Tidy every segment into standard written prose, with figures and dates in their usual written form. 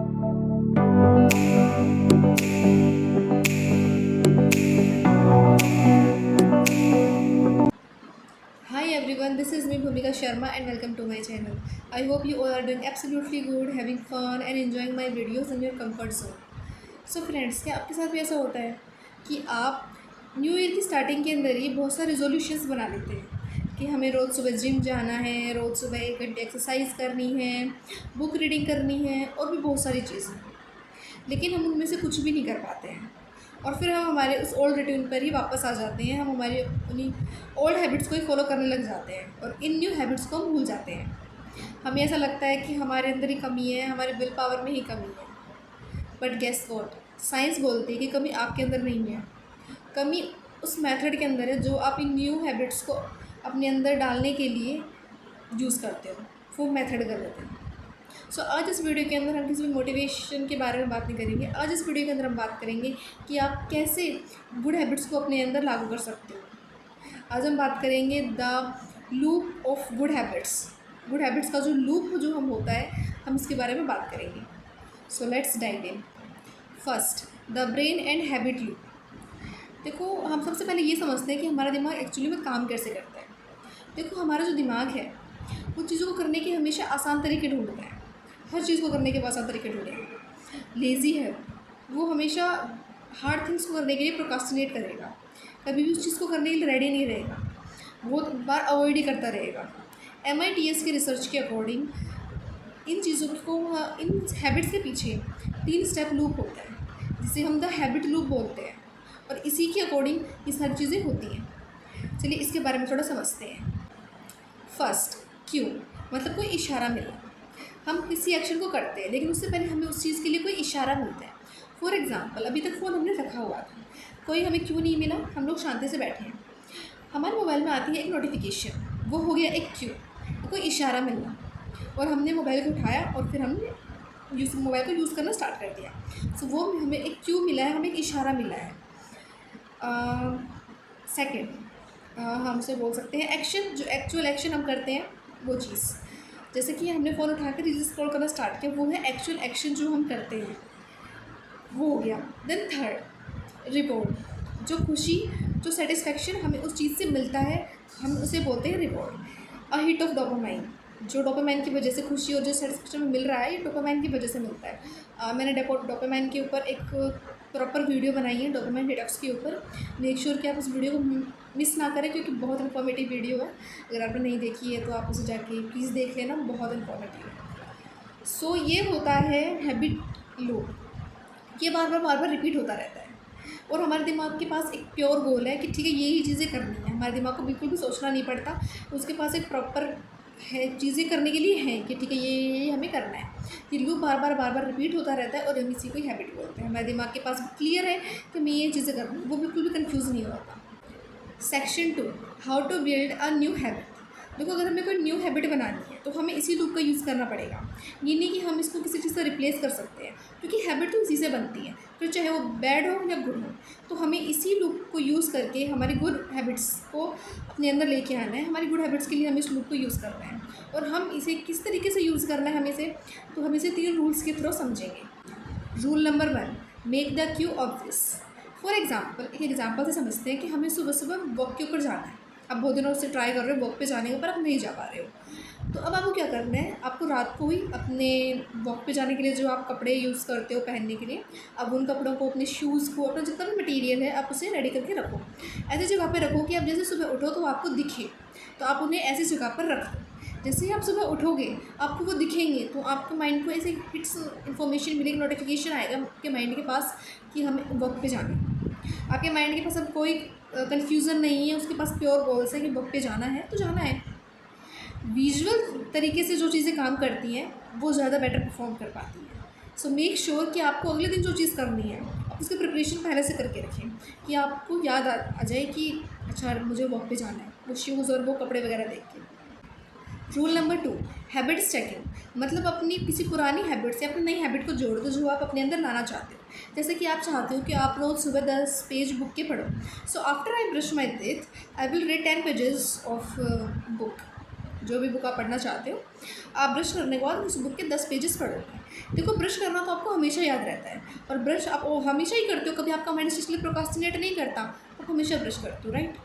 Hi everyone, this is me Bhumika Sharma and welcome to my channel. I hope you all are doing absolutely good, having fun and enjoying my videos in your comfort zone. So friends, क्या आपके साथ भी ऐसा होता है कि आप new year की स्टार्टिंग के अंदर ही बहुत सारे रेजोल्यूशंस बना लेते हैं कि हमें रोज़ सुबह जिम जाना है, रोज़ सुबह 1 घंटे एक्सरसाइज करनी है, बुक रीडिंग करनी है और भी बहुत सारी चीज़ें, लेकिन हम उनमें से कुछ भी नहीं कर पाते हैं और फिर हम हमारे उस ओल्ड रूटीन पर ही वापस आ जाते हैं। हम हमारे उन्हीं ओल्ड हैबिट्स को ही फॉलो करने लग जाते हैं और इन न्यू हैबिट्स को हम भूल जाते हैं। हमें ऐसा लगता है कि हमारे अंदर ही कमी है, हमारे विल पावर में ही कमी है। बट गेस व्हाट, साइंस बोलती है कि कमी आपके अंदर नहीं है, कमी उस मेथड के अंदर है जो आप इन न्यू हैबिट्स को अपने अंदर डालने के लिए यूज़ करते हो। वो मेथड गलत है। सो आज इस वीडियो के अंदर हम किसी भी मोटिवेशन के बारे में बात नहीं करेंगे। आज इस वीडियो के अंदर हम बात करेंगे कि आप कैसे गुड हैबिट्स को अपने अंदर लागू कर सकते हो। आज हम बात करेंगे the loop of good habits. Good habits का जो लूप जो हम होता है, हम इसके बारे में बात करेंगे। So let's dive in. First, the brain and habit loop. देखो, हम सबसे पहले ये समझते हैं कि हमारा दिमाग एक्चुअली में काम कैसे करता है। देखो, हमारा जो दिमाग है वो चीज़ों को करने के हमेशा आसान तरीके ढूंढता है। हर चीज़ को करने के आसान तरीके ढूंढेगा। लेज़ी है वो, हमेशा हार्ड थिंग्स को करने के लिए प्रोकास्टिनेट करेगा, कभी भी उस चीज़ को करने के लिए रेडी नहीं रहेगा, वो बार अवॉइड ही करता रहेगा। MITS के रिसर्च के अकॉर्डिंग इन चीज़ों को, इन हैबिट्स के पीछे 3 स्टेप लूप होता है जिसे हम द हैबिट लूप बोलते हैं और इसी के अकॉर्डिंग ये सारी चीज़ें होती हैं। चलिए इसके बारे में थोड़ा समझते हैं। फर्स्ट, क्यों, मतलब कोई इशारा मिला। हम किसी एक्शन को करते हैं लेकिन उससे पहले हमें उस चीज़ के लिए कोई इशारा मिलता है। फॉर एग्ज़ाम्पल, अभी तक फ़ोन हमने रखा हुआ था, कोई हमें क्यों नहीं मिला, हम लोग शांति से बैठे हैं, हमारे मोबाइल में आती है एक नोटिफिकेशन, वो हो गया एक क्यों, कोई इशारा मिलना, और हमने मोबाइल को उठाया और फिर हमने मोबाइल को यूज़ करना स्टार्ट कर दिया। सो वो हमें एक क्यों मिला है, हमें एक इशारा मिला है। सेकेंड, हम उसे बोल सकते हैं एक्शन, जो एक्चुअल एक्शन हम करते हैं वो चीज़, जैसे कि हमने फ़ोन उठा कर रील्स स्क्रॉल करना स्टार्ट किया, वो है एक्चुअल एक्शन जो हम करते हैं, वो हो गया। देन थर्ड, रिवॉर्ड, जो खुशी, जो सेटिस्फेक्शन हमें उस चीज़ से मिलता है, हम उसे बोलते हैं reward. A hit of dopamine, जो डोपामाइन की वजह से खुशी और जो सेटिस्फेक्शन मिल रहा है, ये डोपामाइन की वजह से मिलता है। मैंने डोपामाइन के ऊपर एक प्रॉपर वीडियो बनाई है, डोपामाइन डिटॉक्स के ऊपर। मेक श्योर कि आप उस वीडियो को मिस ना करें क्योंकि बहुत इन्फॉर्मेटिव वीडियो है। अगर आपने नहीं देखी है तो आप उसे जाके प्लीज़ देख लेना, बहुत इन्फॉर्मेटिव है। सो ये होता है हैबिट लूप, ये बार बार रिपीट होता रहता है और हमारे दिमाग के पास एक प्योर गोल है कि ठीक है यही चीज़ें करनी है। हमारे दिमाग को बिल्कुल भी सोचना नहीं पड़ता, उसके पास एक प्रॉपर है चीज़ें करने के लिए हैं कि ठीक है ये हमें करना है। ये लूप बार बार रिपीट होता रहता है और हम इसी को हैबिट बोलते हैं। हमारे दिमाग के पास क्लियर है कि मैं ये चीज़ें करना, वो बिल्कुल भी कन्फ्यूज़ नहीं होता। Section 2, how to build a new habit. देखो, अगर हमें कोई न्यू हैबिट बनानी है तो हमें इसी लूप का यूज़ करना पड़ेगा। ये नहीं कि हम इसको किसी चीज़ से रिप्लेस कर सकते हैं, क्योंकि हैबिट तो इसी से बनती है, फिर चाहे वो बैड हो या गुड हो। तो हमें इसी लूप को यूज़ करके हमारी गुड हैबिट्स को अपने अंदर लेके आना है। हमारी गुड हैबिट्स के लिए हमें इस लूप को यूज़ करना है और हम इसे किस तरीके से यूज़ करना है हमें इसे, तो हम इसे 3 रूल्स के थ्रू समझेंगे। Rule number 1, make the Q obvious. For example, एक एग्जाम्पल से समझते हैं कि हमें सुबह सुबह वॉक के ऊपर जाना है। आप बहुत दिनों से ट्राई कर रहे हो वॉक पे जाने के, पर आप नहीं जा पा रहे हो, तो अब आपको क्या करना है, आपको रात को ही अपने वॉक पे जाने के लिए जो आप कपड़े यूज़ करते हो पहनने के लिए, अब उन कपड़ों को, अपने शूज़ को, अपना जितना भी मटेरियल है आप उसे रेडी करके रखो। ऐसी जगह पर रखो कि आप जैसे सुबह उठो तो आपको दिखे, तो आप उन्हें ऐसी जगह पर रख दो। जैसे ही आप सुबह उठोगे आपको वो दिखेंगे तो आपके माइंड को ऐसे हिट्स इन्फॉर्मेशन मिलेगी, नोटिफिकेशन आएगा आपके माइंड के पास कि हमें वॉक पे जाना है। आपके माइंड के पास अब कोई कन्फ्यूज़न नहीं है, उसके पास प्योर गोल्स है कि वॉक पे जाना है तो जाना है। विजुअल तरीके से जो चीज़ें काम करती हैं वो ज़्यादा बेटर परफॉर्म कर पाती हैं। सो मेक श्योर कि आपको अगले दिन जो चीज़ करनी है आप उसकी प्रिपरेशन पहले से करके रखें कि आपको याद आ जाए कि अच्छा मुझे वॉक पे जाना है, वो शूज़ और वो कपड़े वगैरह देख के। रूल नंबर 2, हैबिट्स चेकिंग, मतलब अपनी किसी पुरानी हैबिट से अपनी नई हैबिट को जोड़ दो जो आप अपने अंदर लाना चाहते हो। जैसे कि आप चाहते हो कि आप रोज़ सुबह 10 पेज बुक के पढ़ो। So after I brush my teeth I will read 10 pages of book. जो भी बुक आप पढ़ना चाहते हो, आप ब्रश करने के बाद उस बुक के 10 पेजेस पढ़ोगे। देखो ब्रश करना तो आपको हमेशा याद रहता है, और ब्रश आप हमेशा ही करते हो, कभी आपका माइंड इस चीज़ के लिए प्रोकास्टिनेट नहीं करता, आप हमेशा ब्रश करते हो, राइट।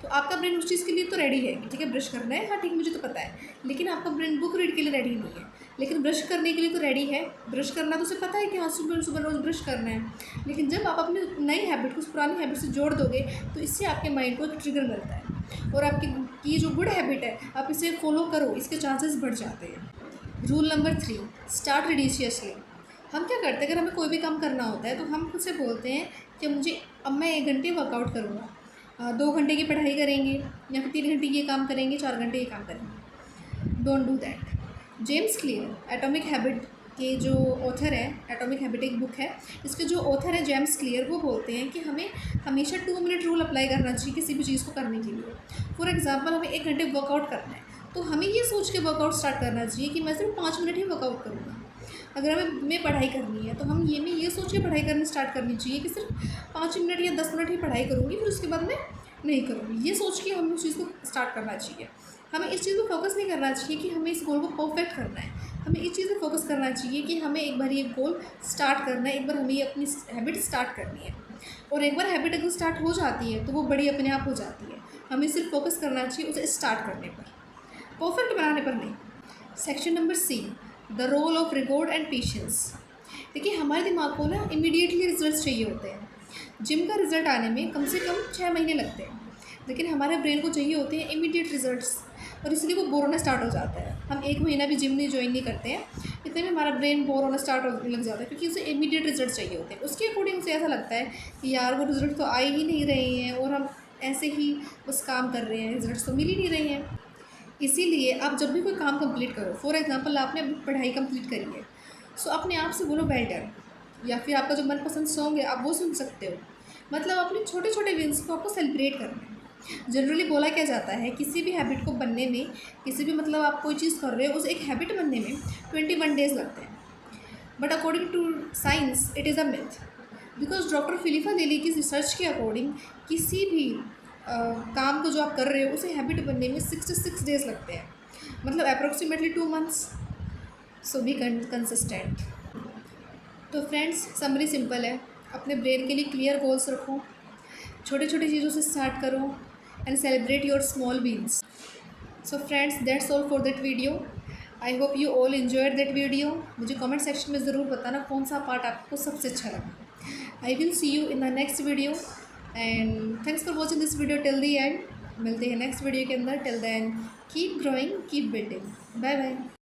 तो आपका ब्रेन उस चीज़ के लिए तो रेडी है कि ठीक है ब्रश करना है, हाँ ठीक मुझे तो पता है, लेकिन आपका ब्रेन बुक रीड के लिए रेडी नहीं है। लेकिन ब्रश करने के लिए तो रेडी है, ब्रश करना तो उसे पता है कि हाँ सुबह सुबह रोज़ ब्रश करना है। लेकिन जब आप अपनी नई हैबिट को उस पुरानी हैबिट से जोड़ दोगे तो इससे आपके माइंड को एक ट्रिगर मिलता है, और आपकी ये जो गुड हैबिट है आप इसे फॉलो करो, इसके चांसेस बढ़ जाते हैं। Rule number 3, start ridiculously. हम क्या करते हैं, अगर हमें कोई भी काम करना होता है तो हम खुद से बोलते हैं कि मुझे अब मैं 1 घंटे वर्कआउट करूँगा, 2 घंटे की पढ़ाई करेंगे, या फिर 3 घंटे ये काम करेंगे, 4 घंटे ये काम करेंगे। Don't do that. James clear atomic habit के जो ऑथर है, एटॉमिक हैबिट एक बुक है, इसके जो ऑथर है जेम्स क्लियर, वो बोलते हैं कि हमें हमेशा 2 मिनट रूल अप्लाई करना चाहिए किसी भी चीज़ को करने के लिए। फॉर एग्जांपल हमें 1 घंटे वर्कआउट करना है तो हमें ये सोच के वर्कआउट स्टार्ट करना चाहिए कि मैं सिर्फ 5 मिनट ही वर्कआउट करूँगा। अगर हमें पढ़ाई करनी है तो हम ये सोच के पढ़ाई करनी स्टार्ट करनी चाहिए कि सिर्फ 5 मिनट या 10 मिनट ही पढ़ाई करूँगी, फिर उसके बाद मैं नहीं करूँगी। ये सोच के हमें उस चीज़ को स्टार्ट करना चाहिए। हमें इस चीज़ पर फोकस नहीं करना चाहिए कि हमें इस गोल को परफेक्ट करना है, हमें इस चीज़ पर फोकस करना चाहिए कि हमें एक बार ये गोल स्टार्ट करना है, एक बार हमें ये अपनी हैबिट स्टार्ट करनी है। और एक बार हैबिट अगर स्टार्ट हो जाती है तो वो बड़ी अपने आप हो जाती है। हमें सिर्फ फोकस करना चाहिए उसे स्टार्ट करने पर, परफेक्ट बनाने पर नहीं। Section number C, the role of reward and patience. देखिए हमारे दिमाग को ना इमीडिएटली रिजल्ट चाहिए होते हैं। जिम का रिजल्ट आने में कम से कम 6 महीने लगते हैं, लेकिन हमारे ब्रेन को चाहिए होते हैं इमीडिएट रिजल्ट्स, और इसलिए वो बोर होना स्टार्ट हो जाता है। हम 1 महीना भी जिम नहीं ज्वाइन नहीं करते हैं, इतने में हमारा ब्रेन बोर होना स्टार्ट होने लग जाता है, क्योंकि उसे इमीडिएट रिजल्ट चाहिए होते हैं। उसके अकॉर्डिंग उसे ऐसा लगता है कि यार वो रिजल्ट तो आ ही नहीं रहे हैं, और हम ऐसे ही बस काम कर रहे हैं, रिजल्ट तो मिल ही नहीं रहे हैं। इसीलिए आप जब भी कोई काम कंप्लीट करो, फॉर एग्जांपल आपने अपनी पढ़ाई कंप्लीट करी है, सो अपने आप से बोलो वेल डन, या फिर आपका जो मनपसंद सॉन्ग है आप वो सुन सकते हो। मतलब अपने छोटे छोटे विंस को आपको सेलिब्रेट करना है। जनरली बोला क्या जाता है किसी भी हैबिट को बनने में, किसी भी मतलब आप कोई चीज़ कर रहे हो उस एक हैबिट बनने में 21 डेज़ लगते हैं, but according to science it is a myth. Because doctor Phillippa Daly की रिसर्च के अकॉर्डिंग किसी भी काम को जो आप कर रहे हो उसे हैबिट बनने में 66 डेज़ लगते हैं, मतलब approximately 2 months. So be consistent. तो फ्रेंड्स समरी सिंपल है, अपने ब्रेन के लिए क्लियर गोल्स रखो, छोटी छोटी चीज़ों से स्टार्ट करो, and celebrate your small wins. So friends that's all for that video. I hope you all enjoyed that video. मुझे कमेंट सेक्शन में ज़रूर बताना कौन सा पार्ट आपको सबसे अच्छा लगा। I will see you in the next video, and thanks for watching this video till the end. मिलते हैं नेक्स्ट वीडियो के अंदर। Till then keep growing, keep building. Bye bye.